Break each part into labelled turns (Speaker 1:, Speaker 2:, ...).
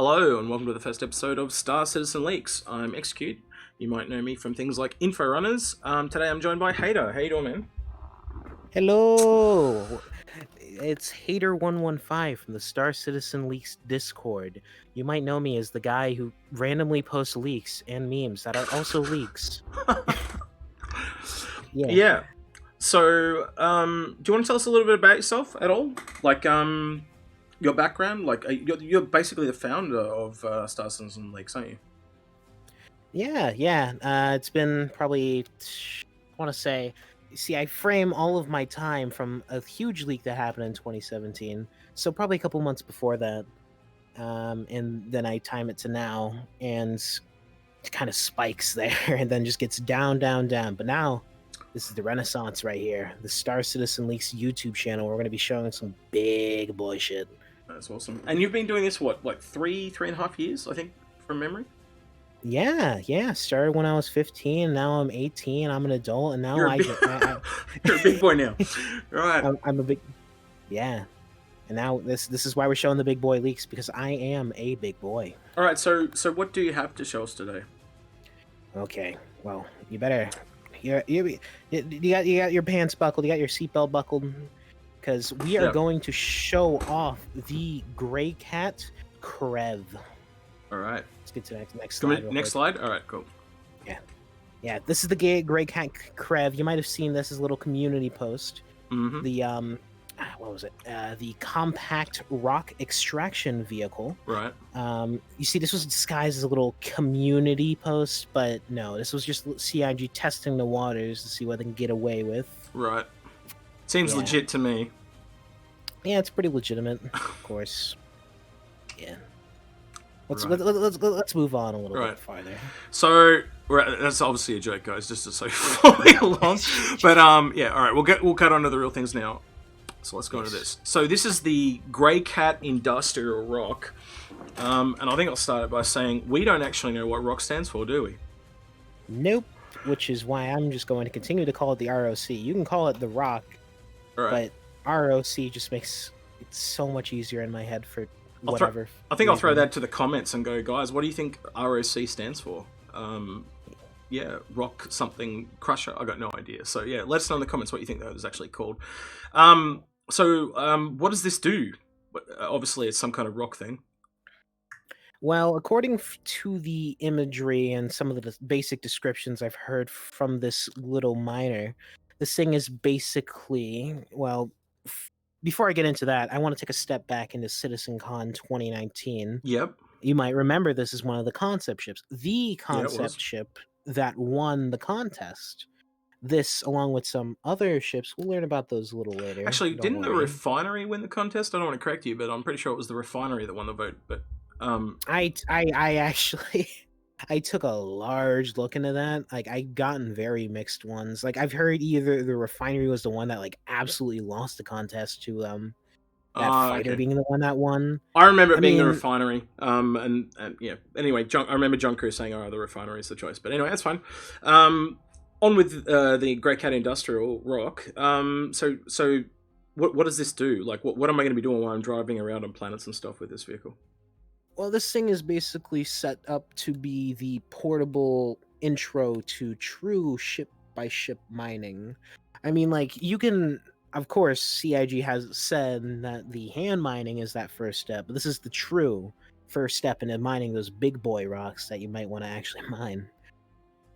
Speaker 1: Hello, and welcome to the first episode of Star Citizen Leaks. I'm Execute. You might know me from things like Info Runners. Today I'm joined by Hater. How you doing, man?
Speaker 2: Hello, it's Hater115 from the Star Citizen Leaks Discord. You might know me as the guy who randomly posts leaks and memes that are also leaks. Yeah.
Speaker 1: Yeah. So, do you want to tell us a little bit about yourself at all? Like, your background? Like, you're basically the founder of Star Citizen Leaks, aren't you?
Speaker 2: Yeah. It's been probably, I want to say, see, I frame all of my time from a huge leak that happened in 2017. So probably a couple months before that. And then I time it to now, and it kind of spikes there and then just gets down. But now, this is the Renaissance right here. The Star Citizen Leaks YouTube channel. We're going to be showing some big boy shit.
Speaker 1: That's awesome. And you've been doing this, what, like three and a half years, I think, from memory?
Speaker 2: Yeah. Started when I was 15. Now I'm 18. I'm an adult, and now
Speaker 1: You're a big, you're a big boy now. Right.
Speaker 2: I'm a big, yeah. And now this is why we're showing the big boy leaks, because I am a big boy.
Speaker 1: All right. So what do you have to show us today?
Speaker 2: Okay. Well, you better. You got your pants buckled. You got your seatbelt buckled, because we are going to show off the Greycat Crev.
Speaker 1: All right.
Speaker 2: Let's get to the next slide.
Speaker 1: Next slide. All right. Cool.
Speaker 2: Yeah. This is the Greycat Crev. You might have seen this as a little community post.
Speaker 1: Mm-hmm.
Speaker 2: The what was it? The compact rock extraction vehicle.
Speaker 1: Right.
Speaker 2: You see, this was disguised as a little community post, but no, this was just CIG testing the waters to see what they can get away with.
Speaker 1: Right. Seems legit to me.
Speaker 2: Yeah, it's pretty legitimate, of course. Yeah. Let's move on a little bit farther.
Speaker 1: So that's obviously a joke, guys, just to say following along. But yeah, all right, we'll cut on to the real things now. So let's go into this. So this is the Greycat Industrial Rock, and I think I'll start it by saying we don't actually know what ROC stands for, do we?
Speaker 2: Nope. Which is why I'm just going to continue to call it the ROC. You can call it the Rock, but ROC just makes it so much easier in my head for whatever.
Speaker 1: I think I'll throw that to the comments and go, guys, what do you think ROC stands for? Yeah, rock something crusher. I got no idea. So yeah, let us know in the comments what you think that was actually called. What does this do? Obviously, it's some kind of rock thing.
Speaker 2: Well, according to the imagery and some of the basic descriptions I've heard from this little miner, this thing is basically, well, before I get into that, I want to take a step back into CitizenCon 2019.
Speaker 1: Yep.
Speaker 2: You might remember this is one of the concept ships. The concept ship that won the contest. This, along with some other ships, we'll learn about those a little later.
Speaker 1: Actually, didn't the refinery win the contest? I don't want to correct you, but I'm pretty sure it was the refinery that won the vote. But
Speaker 2: I actually I took a large look into that. Like, I've gotten very mixed ones. Like, I've heard either the refinery was the one that like absolutely lost the contest to that fighter being the one that won.
Speaker 1: I remember it being the refinery. And yeah. Anyway, I remember John Crew saying, "Oh, the refinery is the choice." But anyway, that's fine. On with the Greycat Industrial Rock. So what does this do? Like, what am I going to be doing while I'm driving around on planets and stuff with this vehicle?
Speaker 2: Well, this thing is basically set up to be the portable intro to true ship-by-ship mining. I mean, like, you can... Of course, CIG has said that the hand mining is that first step, but this is the true first step into mining those big boy rocks that you might want to actually mine.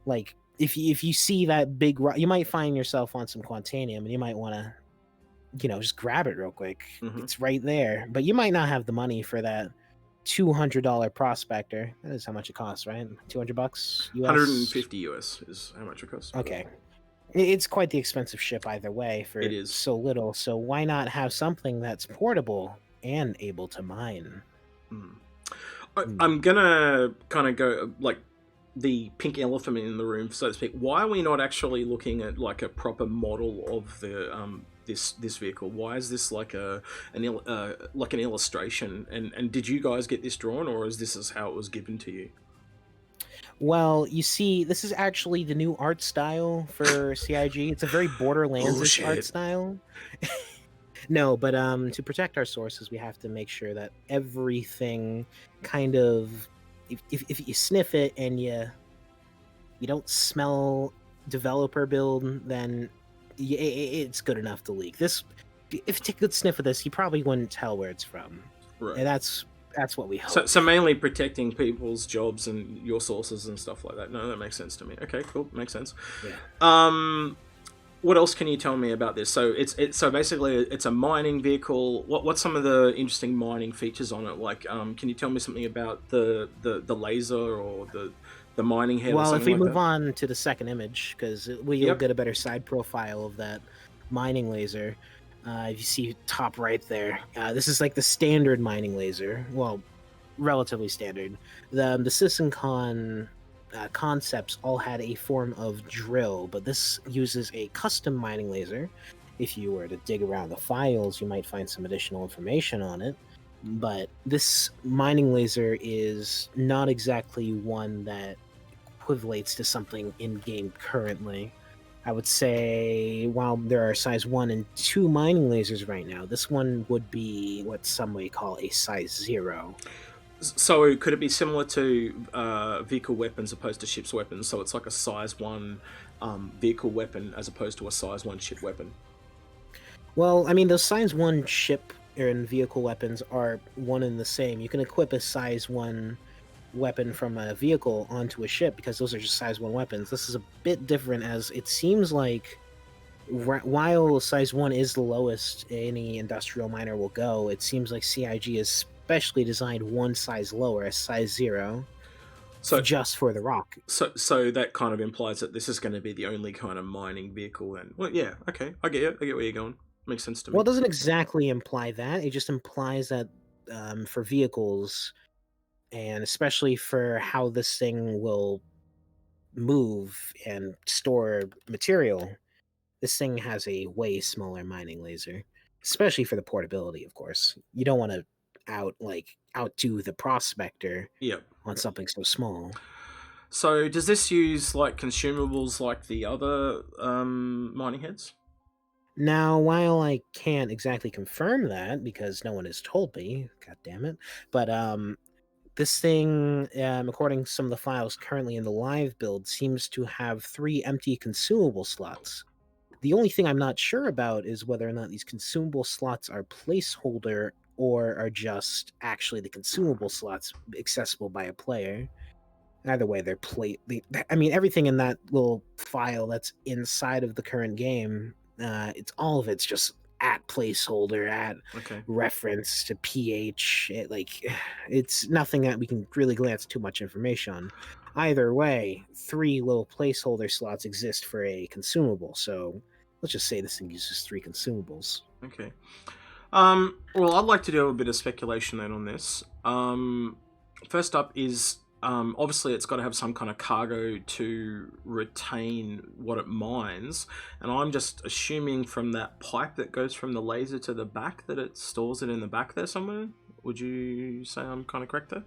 Speaker 2: Like, if you see that big rock, you might find yourself on some Quantanium, and you might want to, just grab it real quick. Mm-hmm. It's right there, but you might not have the money for that $200 prospector. That is how much it costs, right? $200 US?
Speaker 1: 150 US is how much it costs.
Speaker 2: Okay. It's quite the expensive ship either way for so little, so why not have something that's portable and able to mine?
Speaker 1: I'm gonna kind of go like the pink elephant in the room, so to speak. Why are we not actually looking at like a proper model of the this vehicle? Why is this like an illustration? And did you guys get this drawn, or is this how it was given to you?
Speaker 2: Well, you see, this is actually the new art style for CIG. It's a very Borderlands art style. No, but to protect our sources, we have to make sure that everything kind of, if you sniff it and you don't smell developer build, then it's good enough to leak. This, if you take a good sniff of this, you probably wouldn't tell where it's from,
Speaker 1: Right.
Speaker 2: and that's what we
Speaker 1: So,
Speaker 2: hope.
Speaker 1: so mainly protecting people's jobs and your sources and stuff like that. No, that makes sense to me. Okay, cool, makes sense.
Speaker 2: Yeah.
Speaker 1: Um, what else can you tell me about this? So so basically it's a mining vehicle. What's some of the interesting mining features on it? Like, can you tell me something about the laser or the mining head or
Speaker 2: Well, if
Speaker 1: something
Speaker 2: we
Speaker 1: like
Speaker 2: move
Speaker 1: that?
Speaker 2: on to the second image, because we'll
Speaker 1: Yep.
Speaker 2: get a better side profile of that mining laser. If you see top right there, this is like the standard mining laser. Well, relatively standard. The SysNCon concepts all had a form of drill, but this uses a custom mining laser. If you were to dig around the files, you might find some additional information on it. But this mining laser is not exactly one that equivalates to something in game currently. I would say while there are size 1 and 2 mining lasers right now, this one would be what some may call a size 0.
Speaker 1: So could it be similar to vehicle weapons opposed to ship's weapons? So it's like a size one vehicle weapon as opposed to a size one ship weapon.
Speaker 2: Well, I mean, those size 1 ship and vehicle weapons are one and the same. You can equip a size 1 weapon from a vehicle onto a ship because those are just size 1 weapons. This is a bit different as it seems like while size 1 is the lowest any industrial miner will go, it seems like CIG is specially designed one size lower, a size 0,
Speaker 1: So
Speaker 2: just for the rock.
Speaker 1: so that kind of implies that this is going to be the only kind of mining vehicle. Then, well, yeah, okay, I get it. I get where you're going. Makes sense to
Speaker 2: Well,
Speaker 1: me.
Speaker 2: it doesn't exactly imply that. It just implies that for vehicles, and especially for how this thing will move and store material, this thing has a way smaller mining laser, especially for the portability, of course. You don't want to outdo the prospector
Speaker 1: Yep.
Speaker 2: on something so small.
Speaker 1: So does this use like consumables like the other mining heads?
Speaker 2: Now, while I can't exactly confirm that because no one has told me, god damn it, but this thing, according to some of the files currently in the live build, seems to have 3 empty consumable slots. The only thing I'm not sure about is whether or not these consumable slots are placeholder or are just actually the consumable slots accessible by a player. Either way, they're I mean, everything in that little file that's inside of the current game, it's all of it's just at placeholder, at
Speaker 1: Okay.
Speaker 2: reference to pH. It's nothing that we can really glance too much information on. Either way, 3 little placeholder slots exist for a consumable. So let's just say this thing uses 3 consumables.
Speaker 1: Okay. Well, I'd like to do a bit of speculation then on this. First up is obviously it's got to have some kind of cargo to retain what it mines, and I'm just assuming from that pipe that goes from the laser to the back that it stores it in the back there somewhere. Would you say I'm kind of correct there?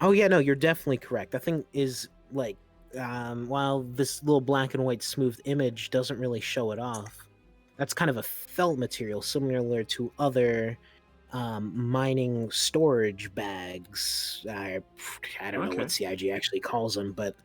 Speaker 2: Oh yeah, no, you're definitely correct. That thing is like, while this little black and white smooth image doesn't really show it off, that's kind of a felt material similar to other mining storage bags. I don't know what
Speaker 1: Okay.
Speaker 2: CIG actually calls them, but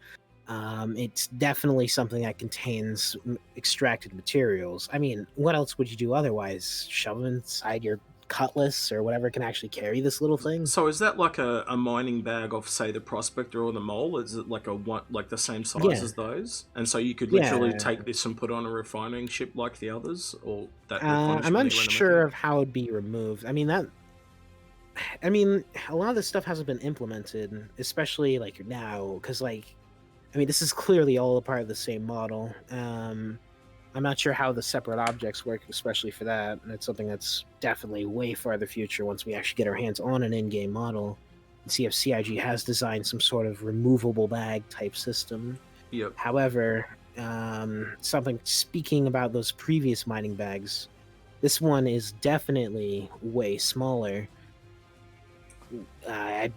Speaker 2: it's definitely something that contains extracted materials. I mean, what else would you do otherwise? Shove them inside your cutlass or whatever can actually carry this little thing?
Speaker 1: So is that like a mining bag of say the prospector or the mole? Is it like a one like the same size
Speaker 2: Yeah,
Speaker 1: as those? And so you could literally
Speaker 2: yeah.
Speaker 1: take this and put on a refining ship like the others, or that refining
Speaker 2: I'm
Speaker 1: ship when you run a
Speaker 2: unsure
Speaker 1: mechanic.
Speaker 2: of how it'd be removed. I mean, a lot of this stuff hasn't been implemented, especially like now, because I mean, this is clearly all a part of the same model. I'm not sure how the separate objects work, especially for that. And it's something that's definitely way farther future once we actually get our hands on an in-game model and see if CIG has designed some sort of removable bag type system.
Speaker 1: Yep.
Speaker 2: However, something speaking about those previous mining bags, this one is definitely way smaller. I'd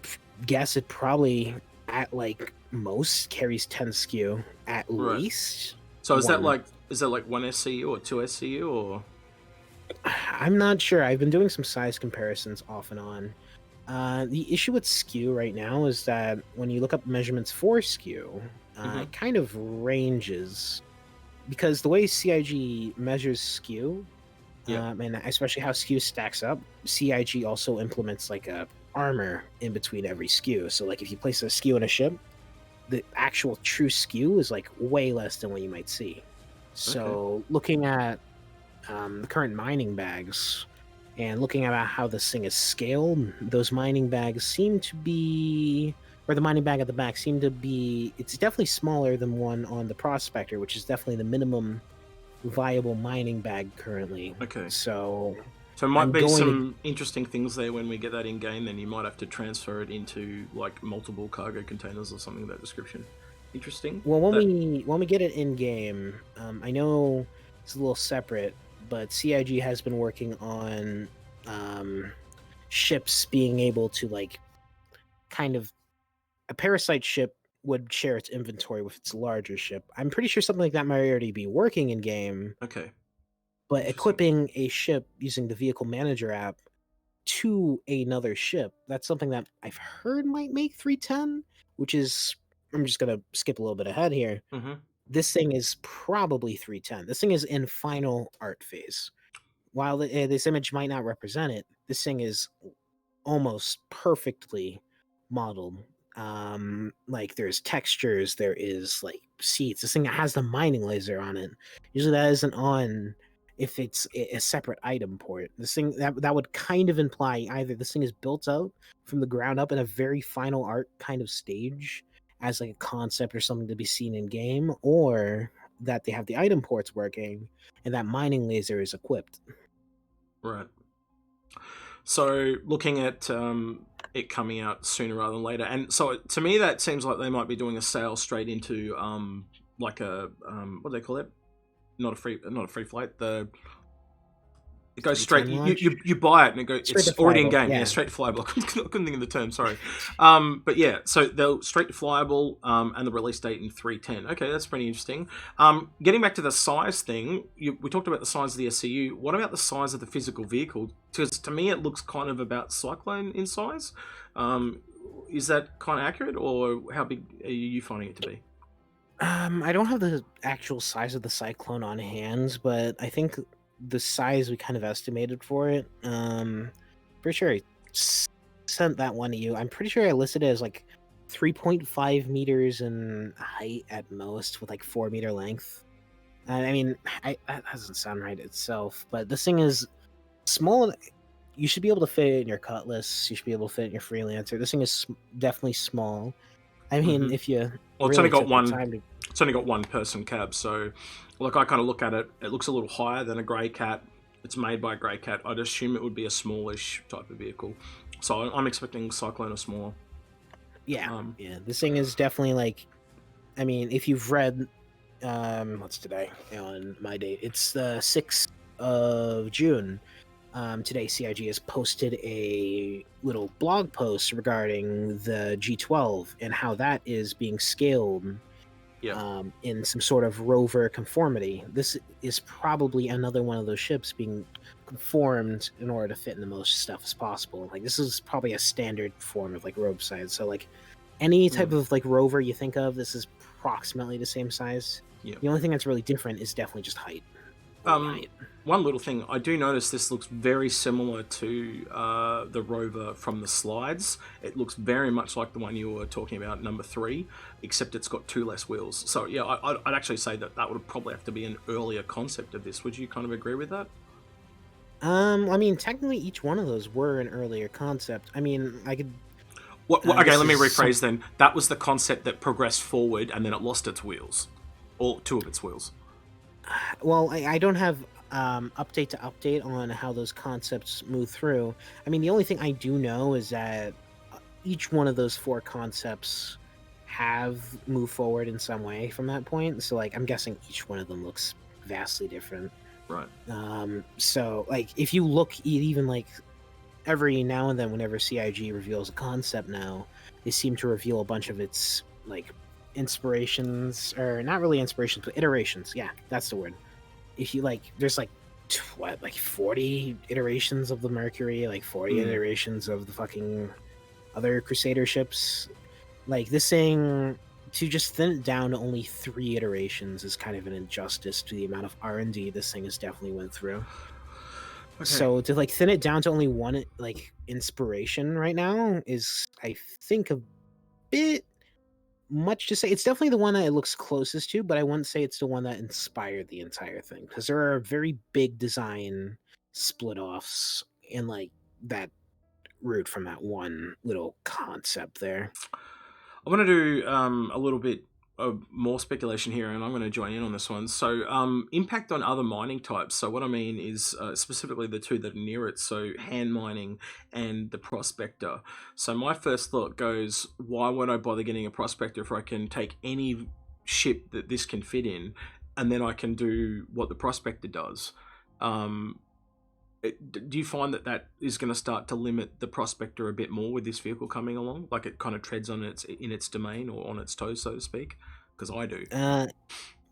Speaker 2: guess it probably at like most carries 10 SKU at
Speaker 1: Right.
Speaker 2: least
Speaker 1: So
Speaker 2: one.
Speaker 1: is that like one SCU or two SCU or?
Speaker 2: I'm not sure. I've been doing some size comparisons off and on. The issue with skew right now is that when you look up measurements for skew,
Speaker 1: Hmm.
Speaker 2: it kind of ranges because the way CIG measures skew,
Speaker 1: Yeah.
Speaker 2: and especially how skew stacks up, CIG also implements like a armor in between every skew. So like if you place a skew in a ship, the actual true skew is like way less than what you might see.
Speaker 1: Okay.
Speaker 2: So looking at the current mining bags and looking at how this thing is scaled, those mining bags seem to be, or the mining bag at the back seem to be, it's definitely smaller than one on the Prospector, which is definitely the minimum viable mining bag currently.
Speaker 1: Okay.
Speaker 2: So
Speaker 1: So it might
Speaker 2: I'm
Speaker 1: be
Speaker 2: going to,
Speaker 1: some interesting things there when we get that in game. Then you might have to transfer it into like multiple cargo containers or something of that description. Interesting.
Speaker 2: well,
Speaker 1: That
Speaker 2: when we get it in game, I know it's a little separate, but CIG has been working on um, ships being able to like kind of a parasite ship would share its inventory with its larger ship. I'm pretty sure something like that might already be working in game,
Speaker 1: okay.
Speaker 2: but
Speaker 1: Interesting.
Speaker 2: equipping a ship using the vehicle manager app to another ship, that's something that I've heard might make 310, which is, I'm just going to skip a little bit ahead here.
Speaker 1: Hmm.
Speaker 2: This thing is probably 310. This thing is in final art phase. While this image might not represent it, this thing is almost perfectly modeled. Like there's textures, there is like seats. This thing has the mining laser on it. Usually that isn't on if it's a separate item port. This thing that would kind of imply either this thing is built out from the ground up in a very final art kind of stage as like a concept or something to be seen in game, or that they have the item ports working and that mining laser is equipped.
Speaker 1: Right. So looking at it coming out sooner rather than later, and so to me that seems like they might be doing a sale straight into like a what do they call it? Not a free flight. The it goes straight.
Speaker 2: 310 launch.
Speaker 1: You buy it and it goes.
Speaker 2: Straight
Speaker 1: It's
Speaker 2: to
Speaker 1: already in
Speaker 2: flyable,
Speaker 1: game. Yeah,
Speaker 2: yeah.
Speaker 1: straight to flyable. I couldn't think of the term. Sorry. But yeah, so they'll straight to flyable. And the release date in 310. Okay, that's pretty interesting. Getting back to the size thing, we talked about the size of the SCU. What about the size of the physical vehicle? Because to me, it looks kind of about Cyclone in size. Um, is that kind of accurate, or how big are you finding it to be?
Speaker 2: I don't have the actual size of the cyclone on hand, but I think the size we kind of estimated for it. Pretty sure I sent that one to you. I'm pretty sure I listed it as like 3.5 meters in height at most, with like 4 meter length. I mean, that doesn't sound right itself, but this thing is small. You should be able to fit it in your Cutlass. You should be able to fit it in your Freelancer. This thing is definitely small. I mean,
Speaker 1: Mm-hmm.
Speaker 2: if you
Speaker 1: Well, it's only
Speaker 2: really
Speaker 1: got
Speaker 2: took the
Speaker 1: one.
Speaker 2: time to.
Speaker 1: It's only got one person cab, so like I kind of look at it. It looks a little higher than a Greycat. It's made by a Greycat. I'd assume it would be a smallish type of vehicle. So I'm expecting Cyclone or smaller.
Speaker 2: Yeah,
Speaker 1: Um,
Speaker 2: yeah. This thing is definitely like, I mean, if you've read, what's today on my date? It's the 6th of June. Today, CIG has posted a little blog post regarding the G12 and how that is being scaled
Speaker 1: yeah,
Speaker 2: in some sort of rover conformity. This is probably another one of those ships being conformed in order to fit in the most stuff as possible. Like this is probably a standard form of like rope size. So like any type
Speaker 1: mm,
Speaker 2: of like rover you think of, this is approximately the same size.
Speaker 1: yeah.
Speaker 2: The only thing that's really different is definitely just height. Only
Speaker 1: Um,
Speaker 2: height.
Speaker 1: one little thing, I do notice this looks very similar to the rover from the slides. It looks very much like the one you were talking about, number 3, except it's got 2 less wheels. So yeah, I'd actually say that that would probably have to be an earlier concept of this. Would you kind of agree with that?
Speaker 2: I mean, technically, each one of those were an earlier concept. I mean, I could.
Speaker 1: Okay,
Speaker 2: This
Speaker 1: let me
Speaker 2: is some.
Speaker 1: rephrase then. That was the concept that progressed forward and then it lost its wheels, or 2 of its wheels.
Speaker 2: Well, I don't have update to update on how those concepts move through. I mean, the only thing I do know is that each one of those 4 concepts have moved forward in some way from that point. So, like, I'm guessing each one of them looks vastly different.
Speaker 1: Right.
Speaker 2: So, like, if you look even like every now and then, whenever CIG reveals a concept now, they seem to reveal a bunch of its like inspirations, or not really inspirations, but iterations. Yeah, that's the word. If you like, there's like what, like 40 iterations of the Mercury, like 40
Speaker 1: Mm.
Speaker 2: iterations of the fucking other Crusader ships. Like this thing, to just thin it down to only 3 iterations is kind of an injustice to the amount of R&D this thing has definitely went through.
Speaker 1: Okay.
Speaker 2: So to like thin it down to only one like inspiration right now is, I think, a bit much to say. It's definitely the one that it looks closest to, but I wouldn't say it's the one that inspired the entire thing, because there are very big design split offs in like that root from that one little concept there.
Speaker 1: I want to do a little bit of more speculation here, and I'm going to join in on this one. So, impact on other mining types. So, what I mean is specifically the two that are near it. So, hand mining and the prospector. So, my first thought goes, why would I bother getting a prospector if I can take any ship that this can fit in, and then I can do what the prospector does? Um, do you find that that is going to start to limit the prospector a bit more with this vehicle coming along? Like it kind of treads on its domain or on its toes, so to speak? Because I do.
Speaker 2: Uh,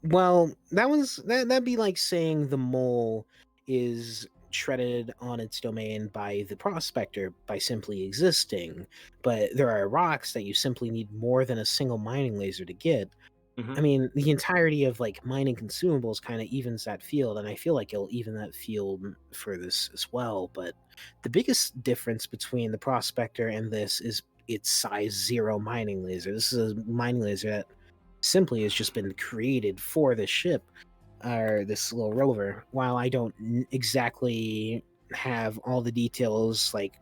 Speaker 2: well, that'd be like saying the mole is treaded on its domain by the prospector by simply existing, but there are rocks that you simply need more than a single mining laser to get. I
Speaker 1: Hmm.
Speaker 2: mean, the entirety of like mining consumables kind of evens that field, and I feel like it'll even that field for this as well. But the biggest difference between the prospector and this is its size 0 mining laser. This is a mining laser that simply has just been created for this ship or this little rover. While I don't exactly have all the details like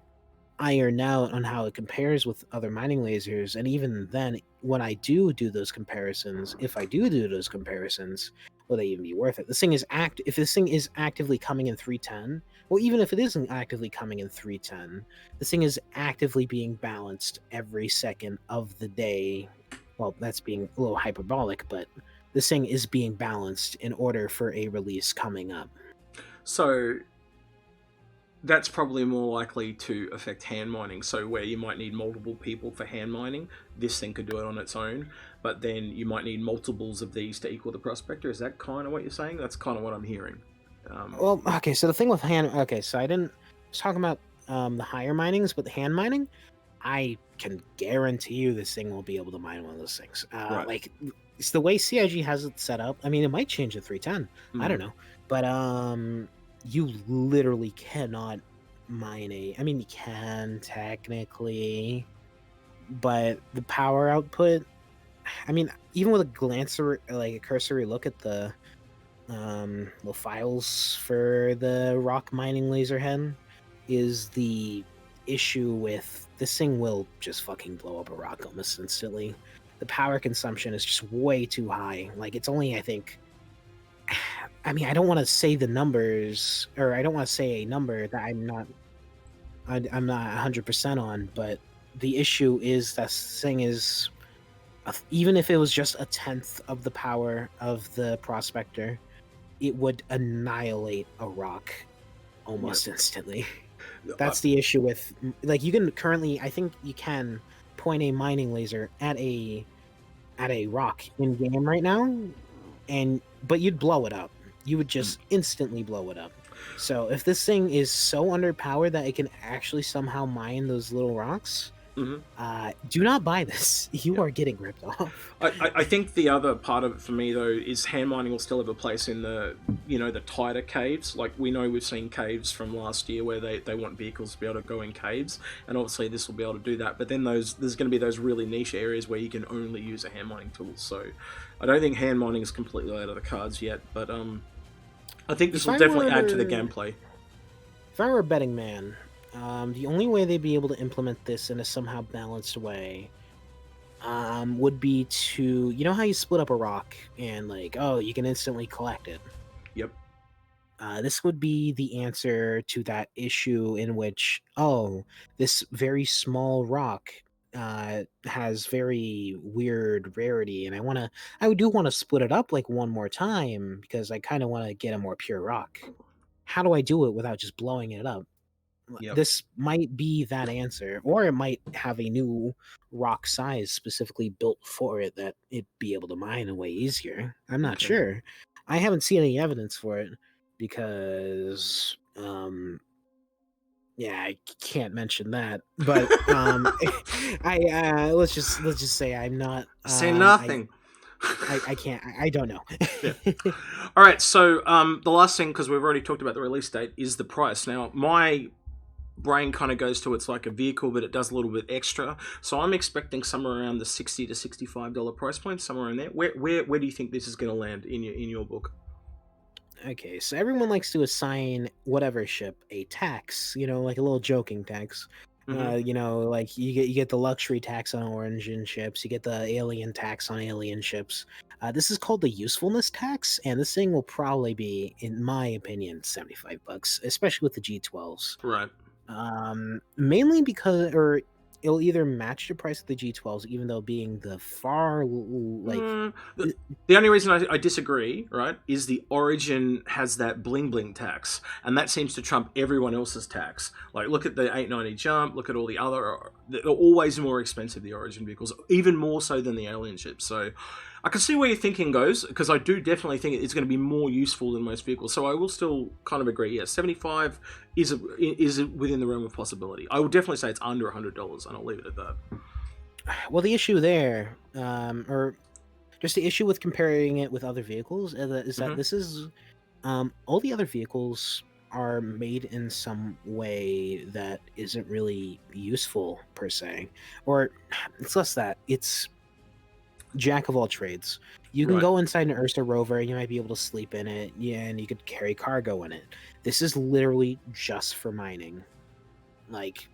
Speaker 2: iron out on how it compares with other mining lasers, and even then, when I do those comparisons, if I do those comparisons, will they even be worth it? This thing is if this thing is actively coming in 310, well, even if it isn't actively coming in 310, this thing is actively being balanced every second of the day. Well, that's being a little hyperbolic, but this thing is being balanced in order for a release coming up.
Speaker 1: So that's probably more likely to affect hand mining. So where you might need multiple people for hand mining, this thing could do it on its own. But then you might need multiples of these to equal the prospector. Is that kind of what you're saying? That's kind of what I'm hearing.
Speaker 2: Well, okay, so the thing with hand, okay, so I was talking about the higher minings, but the hand mining, I can guarantee you this thing will be able to mine one of those things.
Speaker 1: Right.
Speaker 2: Like it's the way CIG has it set up. I mean, it might change to 310. I don't
Speaker 1: Mm.
Speaker 2: know, but you literally cannot mine a. I mean, you can technically, but the power output. I mean, even with a glance or like a cursory look at the files for the rock mining laser head, is the issue with this thing will just fucking blow up a rock almost instantly. The power consumption is just way too high. Like it's only, I think, I mean, I don't want to say the numbers, or I don't want to say a number that I'm not 100% on, but the issue is that this thing is even if it was just a tenth of the power of the prospector, it would annihilate a rock
Speaker 1: Yep.
Speaker 2: almost instantly.
Speaker 1: Uh,
Speaker 2: That's the issue with like you can currently, I think you can point a mining laser at a rock in game right now, and but you'd blow it up. You would
Speaker 1: mm,
Speaker 2: just instantly blow it up. So if this thing is so underpowered that it can actually somehow mine those little rocks,
Speaker 1: mhm.
Speaker 2: do not buy this. You
Speaker 1: Yep.
Speaker 2: are getting ripped off.
Speaker 1: I think the other part of it for me though is hand mining will still have a place in the the tighter caves. Like we know we've seen caves from last year where they want vehicles to be able to go in caves, and obviously this will be able to do that. But then there's going to be those really niche areas where you can only use a hand mining tool. So I don't think hand mining is completely out of the cards yet. But I think this
Speaker 2: If
Speaker 1: will
Speaker 2: I
Speaker 1: definitely add to the
Speaker 2: were
Speaker 1: gameplay.
Speaker 2: If I were a betting man, the only way they'd be able to implement this in a somehow balanced way would be to, you know how you split up a rock and like, oh, you can instantly collect it.
Speaker 1: Yep.
Speaker 2: This would be the answer to that issue in which, oh, this very small rock has very weird rarity, and I do want to split it up like one more time because I kind of want to get a more pure rock. How do I do it without just blowing it up?
Speaker 1: Yep.
Speaker 2: This might be that answer, or it might have a new rock size specifically built for it that it'd be able to mine way easier. I'm not
Speaker 1: Okay.
Speaker 2: sure. I haven't seen any evidence for it, because yeah, I can't mention that. But I let's just say I'm not
Speaker 1: Say nothing.
Speaker 2: I can't I don't know.
Speaker 1: Yeah. All right. So the last thing, because we've already talked about the release date, is the price. Now, my brain kind of goes to it's like a vehicle, but it does a little bit extra. So I'm expecting somewhere around the $60 to $65 price point, somewhere in there. Where do you think this is going to land in your book?
Speaker 2: Okay, so everyone likes to assign whatever ship a tax, like a little joking tax.
Speaker 1: Mm-hmm.
Speaker 2: Like you get the luxury tax on origin ships, you get the alien tax on alien ships. This is called the usefulness tax, and this thing will probably be, in my opinion, $75, especially with the G12s.
Speaker 1: Right.
Speaker 2: Mainly because, or it'll either match the price of the G12s, even though being the far
Speaker 1: Mm, the only reason I disagree, right, is the Origin has that bling bling tax, and that seems to trump everyone else's tax. Like, look at the 890 jump, look at all the other. They're always more expensive, the Origin vehicles, even more so than the alien ships. So I can see where your thinking goes, because I do definitely think it's going to be more useful than most vehicles. So I will still kind of agree. Yeah, 75 is within the realm of possibility. I would definitely say it's under $100, and I'll leave it at that.
Speaker 2: well, the issue there, or just the issue with comparing it with other vehicles is that
Speaker 1: Hmm.
Speaker 2: this is all the other vehicles are made in some way that isn't really useful per se, or it's less that it's jack of all trades. You can
Speaker 1: Right.
Speaker 2: go inside an Ursa rover and you might be able to sleep in it, yeah, and you could carry cargo in it. This is literally just for mining. Like,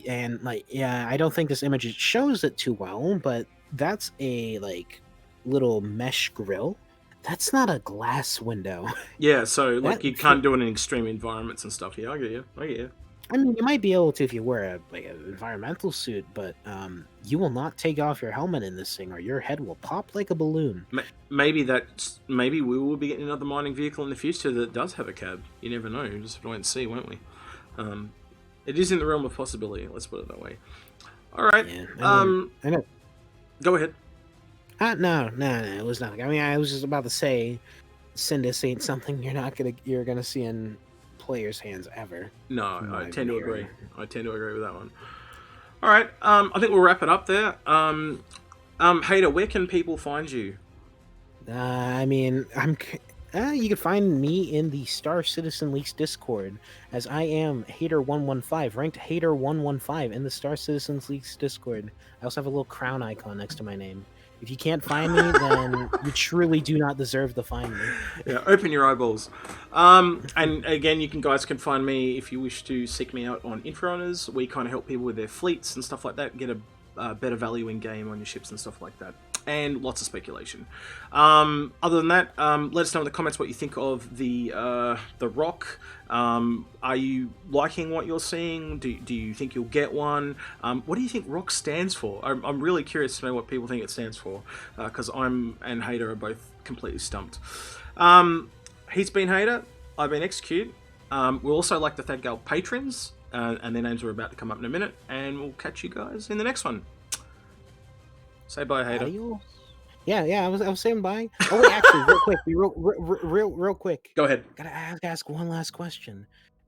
Speaker 2: and like, yeah, I don't think this image shows it too well, but that's a like little mesh grill. That's not a glass window.
Speaker 1: Yeah, so
Speaker 2: That
Speaker 1: like you can't do it in extreme environments and stuff. Yeah, I get you. I get you.
Speaker 2: I mean, you might be able to if you wear an environmental suit, but you will not take off your helmet in this thing, or your head will pop like a balloon.
Speaker 1: Maybe we will be getting another mining vehicle in the future that does have a cab. You never know. We'll just wait and see, won't we? Um, it is in the realm of possibility. Let's put it that way. All right.
Speaker 2: Yeah, I know.
Speaker 1: Go ahead.
Speaker 2: No, it was nothing. I mean, I was just about to say, Sindus ain't something you're gonna see in players' hands ever.
Speaker 1: No,
Speaker 2: From what
Speaker 1: I
Speaker 2: I've
Speaker 1: tend
Speaker 2: been
Speaker 1: to agree.
Speaker 2: hearing.
Speaker 1: I tend to agree with that one. All right. I think we'll wrap it up there. Hater, where can people find you?
Speaker 2: I mean, you can find me in the Star Citizen Leaks Discord, as I am Hater115, ranked Hater115 in the Star Citizens Leaks Discord. I also have a little crown icon next to my name. If you can't find me, then you truly do not deserve to find me.
Speaker 1: Yeah, open your eyeballs. And again, guys can find me if you wish to seek me out on Infrarunners. We kind of help people with their fleets and stuff like that, get a better value in game on your ships and stuff like that. And lots of speculation. Other than that, let us know in the comments what you think of the Rock. Are you liking what you're seeing? Do you think you'll get one? What do you think Rock stands for? I'm really curious to know what people think it stands for, because I'm and Hater are both completely stumped. He's been Hater. I've been Execute. We'll also like to thank our patrons, and their names are about to come up in a minute. And we'll catch you guys in the next one. Say bye, Hater.
Speaker 2: Adios. Yeah, I was saying bye. Oh wait, actually, real quick, real quick.
Speaker 1: Go ahead.
Speaker 2: Gotta ask one last question.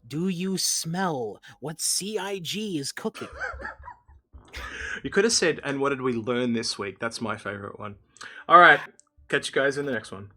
Speaker 2: Do you smell what CIG is cooking?
Speaker 1: You could have said, and what did we learn this week? That's my favorite one. All right. Catch you guys in the next one.